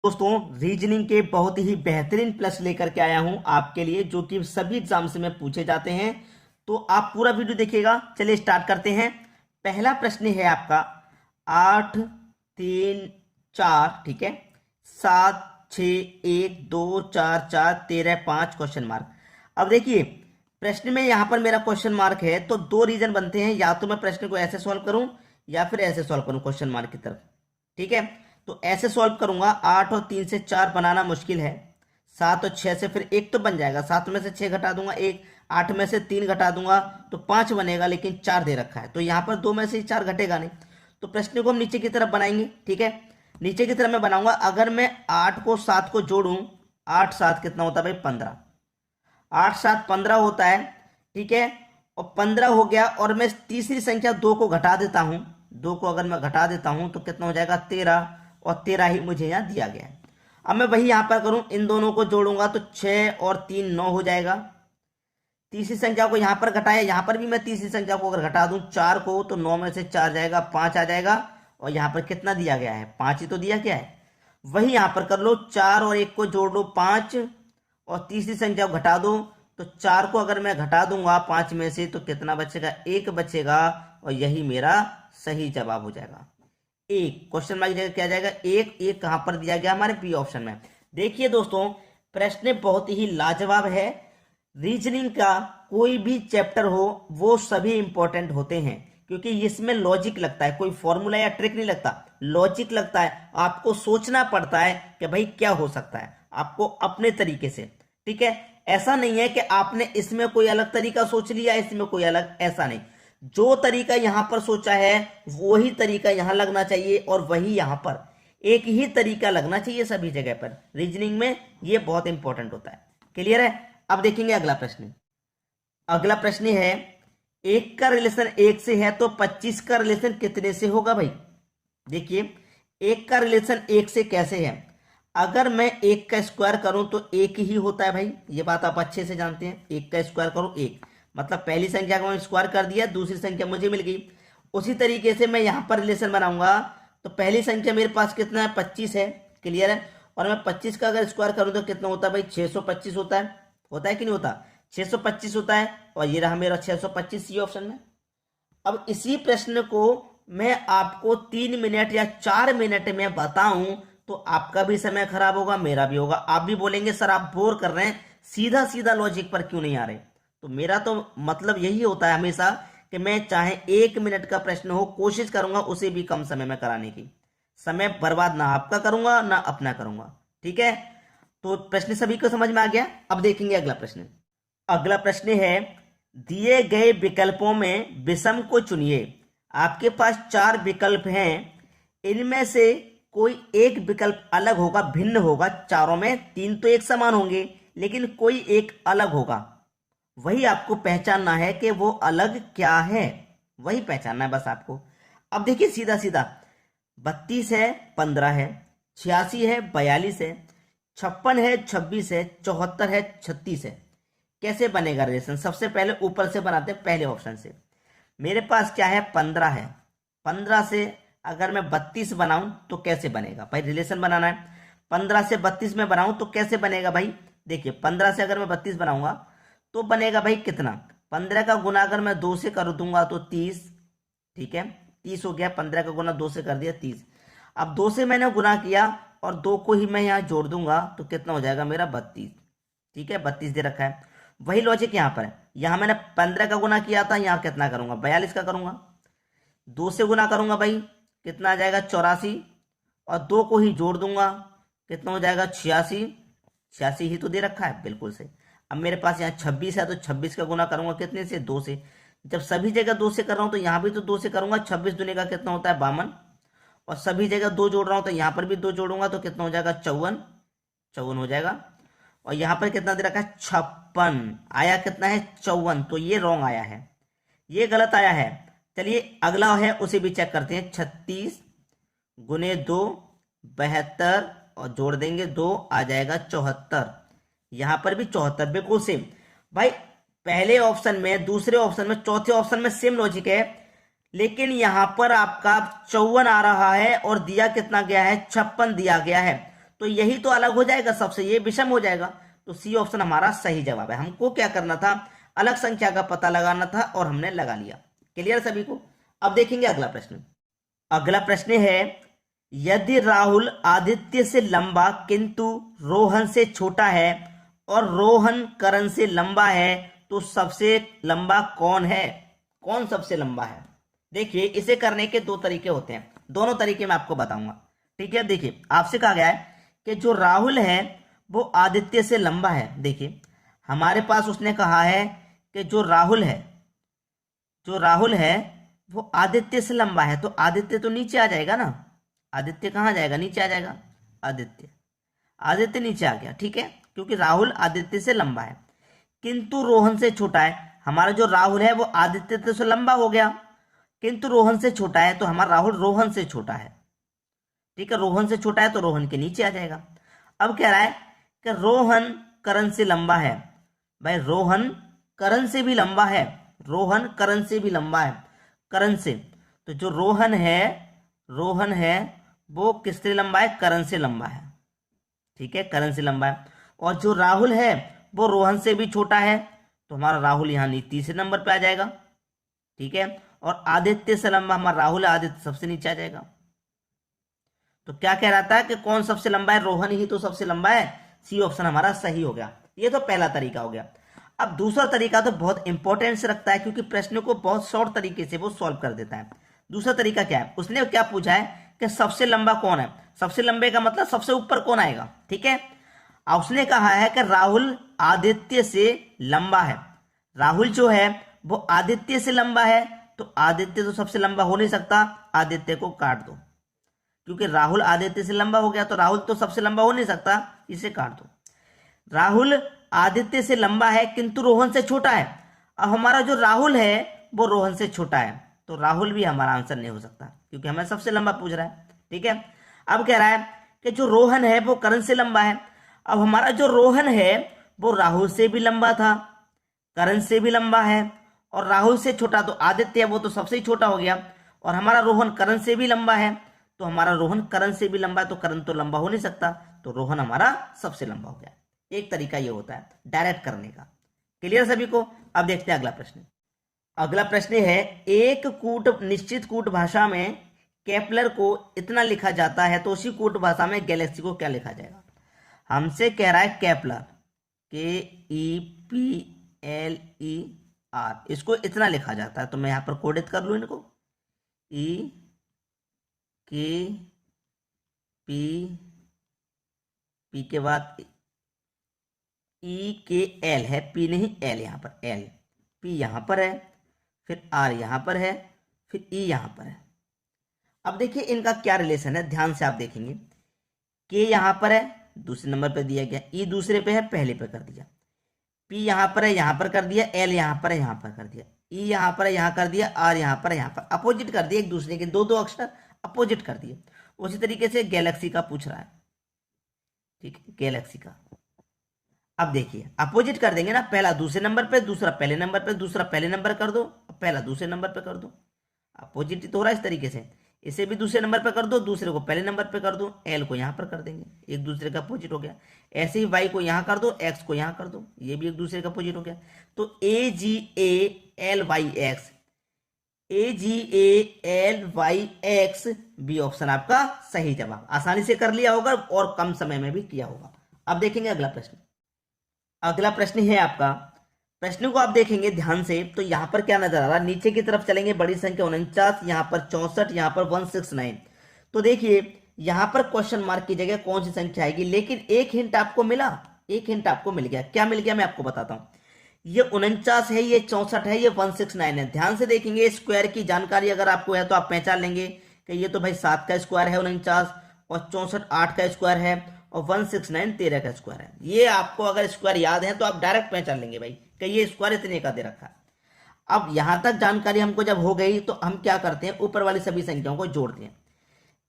दोस्तों रीजनिंग के बहुत ही बेहतरीन प्लस लेकर के आया हूं आपके लिए, जो कि सभी एग्जाम से में पूछे जाते हैं। तो आप पूरा वीडियो देखिएगा। चलिए स्टार्ट करते हैं। पहला प्रश्न है आपका 8 3 4, ठीक है, 7 6 1 2 4 4 13 5 क्वेश्चन मार्क। अब देखिए प्रश्न में यहां पर मेरा क्वेश्चन मार्क है, तो दो रीजन बनते हैं, या तो मैं प्रश्न को ऐसे सॉल्व करूं या फिर ऐसे सॉल्व करूं क्वेश्चन मार्क की तरफ। ठीक है, तो ऐसे सॉल्व करूंगा। 8 और 3 से 4 बनाना मुश्किल है। 7 और 6 से फिर एक तो बन जाएगा, 7 में से 6 घटा दूंगा एक, 8 में से 3 घटा दूंगा तो 5 बनेगा, लेकिन 4 दे रखा है तो यहाँ पर 2 में से 4 घटेगा नहीं। तो प्रश्न को हम नीचे की तरफ बनाएंगे। ठीक है, नीचे की तरफ मैं बनाऊंगा। अगर मैं 8 को 7 को जोड़ूं, 8 7 कितना होता है भाई 15, 8 7 15 होता है। ठीक है, और 15 हो गया, और मैं तीसरी संख्या 2 को घटा देता हूं। 2 को अगर मैं घटा देता हूं तो कितना हो जाएगा 13, और 13 ही मुझे यहाँ दिया गया है। अब मैं वही यहां पर करूं, इन दोनों को जोड़ूंगा तो 6 और 3 9 हो जाएगा। तीसरी संख्या को यहां पर घटाया, यहां पर भी मैं तीसरी संख्या को अगर घटा दूं 4 को, तो 9 में से 4 जाएगा, 5 आ जाएगा। और यहां पर कितना दिया गया है, 5 ही तो दिया गया है। वही यहां पर कर लो, 4 और 1 को जोड़ लो 5, और तीसरी संख्या को घटा दो तो 4 को अगर मैं घटा दूंगा 5 में से तो कितना बचेगा, 1 बचेगा, और यही मेरा सही जवाब हो जाएगा। एक क्वेश्चन मार्क जगह क्या जाएगा, एक। एक कहां पर दिया गया, हमारे बी ऑप्शन में। देखिए दोस्तों प्रश्न बहुत ही लाजवाब है। रीजनिंग का कोई भी चैप्टर हो वो सभी इंपॉर्टेंट होते हैं, क्योंकि इसमें लॉजिक लगता है, कोई फॉर्मूला या ट्रिक नहीं लगता, लॉजिक लगता है। आपको सोचना पड़ता है कि भाई क्या हो सकता है, आपको अपने तरीके से। ठीक है, ऐसा नहीं है कि आपने इसमें कोई अलग तरीका सोच लिया, इसमें कोई अलग, ऐसा नहीं। जो तरीका यहां पर सोचा है वही तरीका यहां लगना चाहिए, और वही यहां पर एक ही तरीका लगना चाहिए सभी जगह पर। रीजनिंग में ये बहुत इंपॉर्टेंट होता है। क्लियर है। अब देखेंगे अगला प्रश्न। अगला प्रश्न है, 1 का रिलेशन 1 से है तो 25 का रिलेशन कितने से होगा भाई। देखिए 1 का रिलेशन 1 से कैसे है, अगर मैं 1 का स्क्वायर करूं तो 1 ही होता है भाई, ये बात आप अच्छे से जानते हैं। 1 का स्क्वायर करूं 1, मतलब पहली संख्या को मैं स्क्वायर कर दिया, दूसरी संख्या मुझे मिल गई। उसी तरीके से मैं यहां पर रिलेशन बनाऊंगा, तो पहली संख्या मेरे पास कितना है, 25 है। क्लियर है, और मैं 25 का अगर स्क्वायर करूं तो कितना होता है भाई, 625 होता है कि नहीं होता, 625 होता है। और ये रहा मेरा 625 सी ऑप्शन में। अब इसी प्रश्न को मैं आपको 3 मिनट या 4 मिनट में बताऊं तो आपका भी समय खराब होगा, मेरा भी होगा। आप भी बोलेंगे सर आप बोर कर रहे हैं, सीधा सीधा लॉजिक पर क्यों नहीं आ रहे। तो मेरा तो मतलब यही होता है हमेशा कि मैं चाहे 1 मिनट का प्रश्न हो, कोशिश करूंगा उसे भी कम समय में कराने की। समय बर्बाद ना आपका करूंगा ना अपना करूंगा। ठीक है, तो प्रश्न सभी को समझ में आ गया। अब देखेंगे अगला प्रश्न। अगला प्रश्न है, दिए गए विकल्पों में विषम को चुनिए। आपके पास 4 विकल्प हैं, इनमें से कोई एक विकल्प अलग होगा, भिन्न होगा। चारों में 3 तो एक समान होंगे, लेकिन कोई एक अलग होगा। वही आपको पहचानना है कि वो अलग क्या है, वही पहचानना है बस आपको। अब देखिए सीधा सीधा, 32 है, 15 है, 86 है, 42 है, 56 है, 26 है, 74 है, 36 है। कैसे बनेगा रिलेशन, सबसे पहले ऊपर से बनाते हैं, पहले ऑप्शन से। मेरे पास क्या है, 15 है। 15 से अगर मैं 32 बनाऊं तो कैसे बनेगा भाई, रिलेशन बनाना है। 15 से 32 में बनाऊं तो कैसे बनेगा भाई, देखिए 15 से अगर मैं 32 बनाऊंगा तो बनेगा भाई कितना, 15 का गुना अगर मैं 2 से कर दूंगा तो 30। ठीक है, 30 हो गया, 15 का गुना 2 से कर दिया 30। अब 2 से मैंने गुना किया और 2 को ही मैं यहाँ जोड़ दूंगा तो कितना हो जाएगा मेरा 32। ठीक है, 32 दे रखा है। वही लॉजिक यहाँ पर है, यहाँ मैंने 15 का गुना किया था, यहाँ कितना करूंगा, 42 का करूंगा। 2 से गुना करूंगा भाई, कितना आ जाएगा 84, और 2 को ही जोड़ दूंगा, कितना हो जाएगा 86। 86 ही तो दे रखा है, बिल्कुल से। अब मेरे पास यहाँ 26 है, तो 26 का गुना करूंगा कितने से, 2 से। जब सभी जगह 2 से कर रहा हूं तो यहाँ भी तो 2 से करूंगा। 26 दुनी का कितना होता है 52, और सभी जगह 2 जोड़ रहा हूं तो यहाँ पर भी 2 जोड़ूंगा तो कितना हो जाएगा 54, 54 हो जाएगा। और यहाँ पर कितना दे रखा है 56, आया कितना है 54, तो ये रॉन्ग आया है, ये गलत आया है। चलिए अगला है, उसे भी चेक करते हैं। 36 गुने 2 72, और जोड़ देंगे 2, आ जाएगा 74। यहां पर भी 74, बिल्कुल सेम भाई। पहले ऑप्शन में, दूसरे ऑप्शन में, चौथे ऑप्शन में सेम लॉजिक है, लेकिन यहां पर आपका 54 आ रहा है और दिया कितना गया है, 56 दिया गया है। तो यही तो अलग हो जाएगा सबसे, ये विषम हो जाएगा। तो सी ऑप्शन हमारा सही जवाब है। हमको क्या करना था, अलग संख्या का पता लगाना था और हमने लगा लिया। क्लियर सभी को। अब देखेंगे अगला प्रश्न। अगला प्रश्न है, यदि राहुल आदित्य से लंबा किंतु रोहन से छोटा है और रोहन करण से लंबा है तो सबसे लंबा कौन है? कौन सबसे लंबा है? देखिए, इसे करने के दो तरीके होते हैं, दोनों तरीके मैं आपको बताऊंगा। ठीक है, देखिए आपसे कहा गया है कि जो राहुल है वो आदित्य से लंबा है। देखिए हमारे पास उसने कहा है कि जो राहुल है वो आदित्य से लंबा है, तो आदित्य तो नीचे आ जाएगा ना। आदित्य कहाँ जाएगा? नीचे आ जाएगा। आदित्य नीचे आ गया, ठीक है, क्योंकि राहुल आदित्य से लंबा है। किंतु रोहन से छोटा है। हमारा जो राहुल है वो आदित्य से लंबा हो गया, किंतु रोहन से छोटा है, तो हमारा राहुल रोहन से छोटा है। ठीक है, रोहन से छोटा है तो रोहन के नीचे आ जाएगा। अब कह रहा है कि रोहन करण से लंबा है। भाई रोहन करण से भी लंबा है, रोहन करण से भी लंबा है, करण से। तो जो रोहन है वो किससे लंबा है? करण से लंबा है। ठीक है, करण से लंबा है। और जो राहुल है वो रोहन से भी छोटा है, तो हमारा राहुल यहाँ तीसरे नंबर पे आ जाएगा। ठीक है, और आदित्य से लंबा हमारा राहुल है, आदित्य सबसे नीचे आ जाएगा। तो क्या कह रहा था कि कौन सबसे लंबा है? रोहन ही तो सबसे लंबा है। सी ऑप्शन हमारा सही हो गया। ये तो पहला तरीका हो गया। अब दूसरा तरीका तो बहुत इंपॉर्टेंस रखता है, क्योंकि प्रश्न को बहुत शॉर्ट तरीके से वो सॉल्व कर देता है। दूसरा तरीका क्या है? उसने क्या पूछा है कि सबसे लंबा कौन है। सबसे लंबे का मतलब सबसे ऊपर कौन आएगा। ठीक है, अब उसने कहा है कि राहुल आदित्य से लंबा है। राहुल जो है वो आदित्य से लंबा है, तो आदित्य तो सबसे लंबा हो नहीं सकता, आदित्य को काट दो, क्योंकि राहुल आदित्य से लंबा हो गया, तो राहुल तो सबसे लंबा हो नहीं सकता, इसे काट दो। राहुल आदित्य से लंबा है किंतु रोहन से छोटा है। अब हमारा जो राहुल है वो रोहन से छोटा है, तो राहुल भी हमारा आंसर नहीं हो सकता, क्योंकि हमें सबसे लंबा पूछ रहा है। ठीक है, अब कह रहा है कि जो रोहन है वो करण से लंबा है। अब हमारा जो रोहन है वो राहुल से भी लंबा था, करण से भी लंबा है, और राहुल से छोटा तो आदित्य है, वो तो सबसे ही छोटा हो गया। और हमारा रोहन करण से भी लंबा है, तो हमारा रोहन करण से भी लंबा है, तो करण तो लंबा हो नहीं सकता, तो रोहन हमारा सबसे लंबा हो गया। एक तरीका ये होता है डायरेक्ट करने का। क्लियर सभी को। अब देखते हैं अगला प्रश्न। अगला प्रश्न है, एक निश्चित कूट भाषा में केपलर को इतना लिखा जाता है, तो उसी कूट भाषा में गैलेक्सी को क्या लिखा जाएगा? हमसे कह रहा है केपलर, KEPLER, इसको इतना लिखा जाता है। तो मैं यहां पर कोडित कर लू इनको, P के बाद EKL है, P नहीं L, यहां पर L, P यहां पर है, फिर R यहां पर है, फिर E यहां पर है। अब देखिए इनका क्या रिलेशन है, ध्यान से आप देखेंगे। K यहां पर है, दूसरे नंबर पर दिया गया, E दूसरे पे है, पहले पे कर दिया, P यहां पर है, यहां पर कर दिया, L यहां पर है, यहां पर कर दिया, E यहां पर है, यहां कर दिया, R यहां पर है, यहां पर, अपोजिट कर दिया एक दूसरे के, दो अक्षर अपोजिट कर दिए। उसी तरीके से गैलेक्सी का पूछ रहा है। ठीक है, गैलेक्सी का। अब देखिए अपोजिट कर देंगे ना, पहला दूसरे नंबर पे, दूसरा पहले नंबर पे, दूसरा पहले नंबर कर दो, पहला दूसरे नंबर पे कर दो। अपोजिट तो हो रहा है इस तरीके से, इसे भी दूसरे नंबर पे कर दो, दूसरे को पहले नंबर पे कर दो, एल को यहाँ पर कर देंगे, एक दूसरे का अपोजिट हो गया। ऐसे ही वाई को यहाँ कर दो, एक्स को यहाँ कर दो, ये भी एक दूसरे का अपोजिट हो गया। तो AGALYX, AGALYX बी ऑप्शन आपका सही जवाब। आसानी से कर लिया होगा और कम समय में भी किया होगा। अब देखेंगे अगला प्रश्न। अगला प्रश्न है आपका, प्रश्न को आप देखेंगे ध्यान से, तो यहां पर क्या नजर आ रहा है, नीचे की तरफ चलेंगे, बड़ी संख्या 49, यहां पर 64, यहां पर 169। तो देखिए यहां पर क्वेश्चन मार्क की जगह कौन सी संख्या आएगी, लेकिन एक हिंट आपको मिला, एक हिंट आपको मिल गया। क्या मिल गया मैं आपको बताता हूं। ये 49 है, ये 64 है, ये 169 है। ध्यान से देखेंगे, स्क्वायर की जानकारी अगर आपको है तो आप पहचान लेंगे कि ये तो भाई 7 का स्क्वायर है 49, और 64 8 का स्क्वायर है, और 169 13 का स्क्वायर है। ये आपको अगर स्क्वायर याद है तो आप डायरेक्ट पहचान लेंगे भाई कि ये स्क्वायर इतने का दे रखा है। अब यहां तक जानकारी हमको जब हो गई तो हम क्या करते हैं, ऊपर वाली सभी संख्याओं को जोड़ते हैं।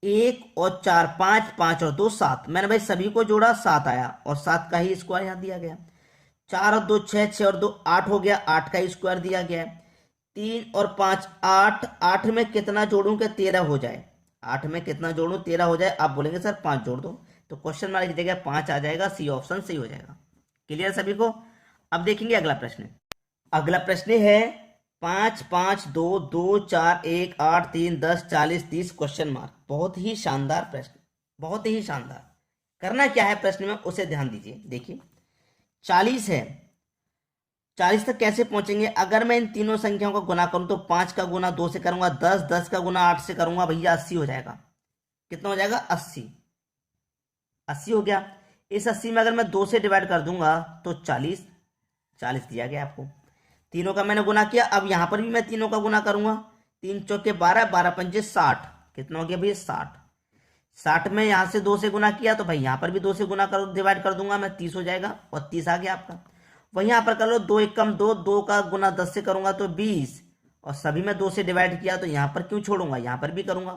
1 और 4 5, 5 और 2 7। मैंने भाई सभी को जोड़ा, 7 आया, और 7 का ही स्क्वायर यहां दिया गया। 4 और 2 6, 6 और 2 8 हो गया, 8 का ही स्क्वायर दिया गया है। 3 और 5 8, 8 में कितना जोड़ूं कि 13 हो जाए, 8 में कितना जोड़ूं 13 हो जाए। आप बोलेंगे सर 5 जोड़ दो, तो क्वेश्चन मार्क की जगह 5 आ जाएगा, सी ऑप्शन सही हो जाएगा। क्लियर सभी को? अब देखेंगे अगला प्रश्न। अगला प्रश्न है 5 5 2 2 4 1 8 3 10 40 30 क्वेश्चन मार्क। बहुत ही शानदार प्रश्न, बहुत ही शानदार। करना क्या है प्रश्न में उसे ध्यान दीजिए। देखिए 40 है, 40 तक कैसे पहुंचेंगे? अगर मैं इन तीनों संख्याओं का गुना करूं तो 5 का गुना 2 से करूंगा 10, 10 का गुना 8 से करूंगा भैया 80 हो जाएगा। कितना हो जाएगा? 80। 80 हो गया। इस 80 में अगर मैं 2 से डिवाइड कर दूंगा तो 40, 40 दिया गया आपको। तीनों का मैंने गुना किया, अब यहां पर भी मैं तीनों का गुना करूंगा। 3 चौके 12, 12 पंजे 60। कितना हो गया भैया? 60। 60 में यहां से 2 से गुना किया तो भाई यहां पर भी 2 से गुना कर डिवाइड कर दूंगा मैं, 30 हो जाएगा और 30 आ गया आपका। वहीं यहां पर कर लो 2 1 कम 2, 2 का गुना 10 से करूंगा तो 20, और सभी में 2 से डिवाइड किया तो यहां पर क्यों छोड़ूंगा, यहां पर भी करूंगा।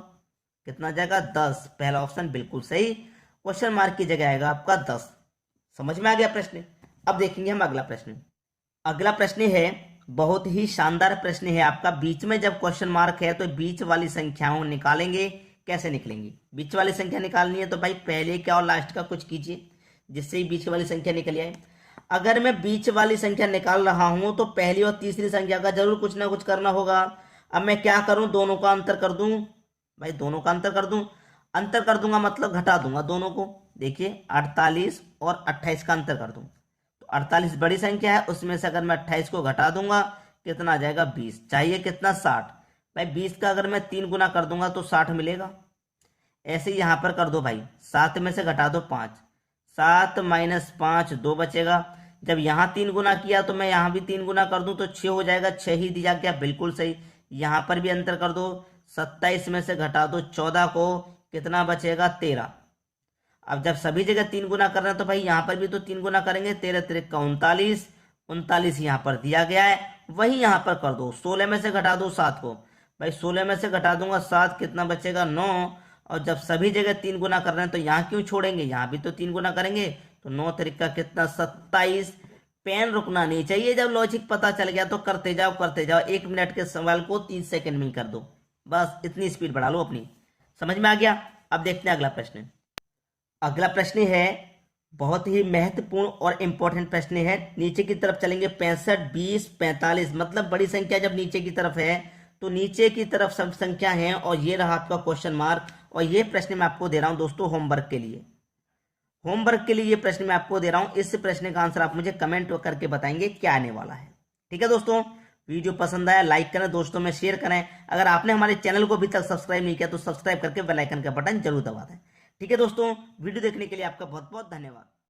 कितना आ जाएगा? 10। पहला ऑप्शन बिल्कुल सही, क्वेश्चन मार्क की जगह आएगा आपका 10। समझ में आ गया प्रश्न? अब देखेंगे हम अगला प्रश्न। अगला प्रश्न है बहुत ही शानदार प्रश्न है आपका। बीच में जब क्वेश्चन मार्क है तो बीच वाली संख्याओं निकालेंगे। कैसे निकलेंगे? बीच वाली संख्या निकालनी है तो भाई पहले क्या और लास्ट का कुछ कीजिए जिससे ही बीच वाली संख्या निकल आए। अगर मैं बीच वाली संख्या निकाल रहा हूं तो पहली और तीसरी संख्या का जरूर कुछ ना कुछ करना होगा। अब मैं क्या करूं? दोनों का अंतर कर दूं भाई, दोनों का अंतर कर दूं। अंतर कर दूंगा मतलब घटा दूंगा दोनों को। देखिए 48 और 28 का अंतर कर दूं तो 48 बड़ी संख्या है, उसमें से अगर मैं 28 को घटा दूंगा कितना आ जाएगा? 20। चाहिए कितना? 60। भाई 20 का अगर मैं 3 गुना कर दूंगा तो 60 मिलेगा। ऐसे ही यहां पर कर दो भाई, 7 में से घटा दो 5, 7 माइनस 5 2 बचेगा। जब यहां 3 गुना किया तो मैं यहां भी 3 गुना कर दूं तो 6 हो जाएगा, 6 ही दिया गया, बिल्कुल सही। यहां पर भी अंतर कर दो, 27 में से घटा दो 14 को, कितना बचेगा? 13। अब जब सभी जगह 3 गुना कर रहे हैं तो भाई यहां पर भी तो 3 गुना करेंगे, 13 3 का 39, 39 यहां पर दिया गया है। वही यहां पर कर दो, 16 में से घटा दो 7 को, भाई 16 में से घटा दूंगा 7, कितना बचेगा? 9। और जब सभी जगह 3 गुना कर रहे हैं तो यहाँ क्यों छोड़ेंगे? यहाँ भी तो 3 गुना करेंगे तो 9 तरीका कितना? 27। पेन रुकना नहीं चाहिए, जब लॉजिक पता चल गया तो करते जाओ करते जाओ। 1 मिनट के सवाल को 30 सेकंड में ही कर दो, बस इतनी स्पीड बढ़ा लो अपनी। समझ में आ गया? अब देखते हैं अगला प्रश्न। अगला प्रश्न है बहुत ही महत्वपूर्ण और इंपॉर्टेंट प्रश्न है। नीचे की तरफ चलेंगे, 65 20 45, मतलब बड़ी संख्या जब नीचे की तरफ है तो नीचे की तरफ सब संख्या है, और ये रहा आपका क्वेश्चन मार्क। और ये प्रश्न मैं आपको दे रहा हूं दोस्तों होमवर्क के लिए, होमवर्क के लिए ये प्रश्न मैं आपको दे रहा हूं। इस प्रश्न का आंसर आप मुझे कमेंट करके बताएंगे क्या आने वाला है। ठीक है दोस्तों, वीडियो पसंद आया लाइक करें, दोस्तों में शेयर करें। अगर आपने हमारे चैनल को अभी तक सब्सक्राइब नहीं किया तो सब्सक्राइब करके बेल आइकन का बटन जरूर दबा दें। ठीक है दोस्तों, वीडियो देखने के लिए आपका बहुत बहुत धन्यवाद।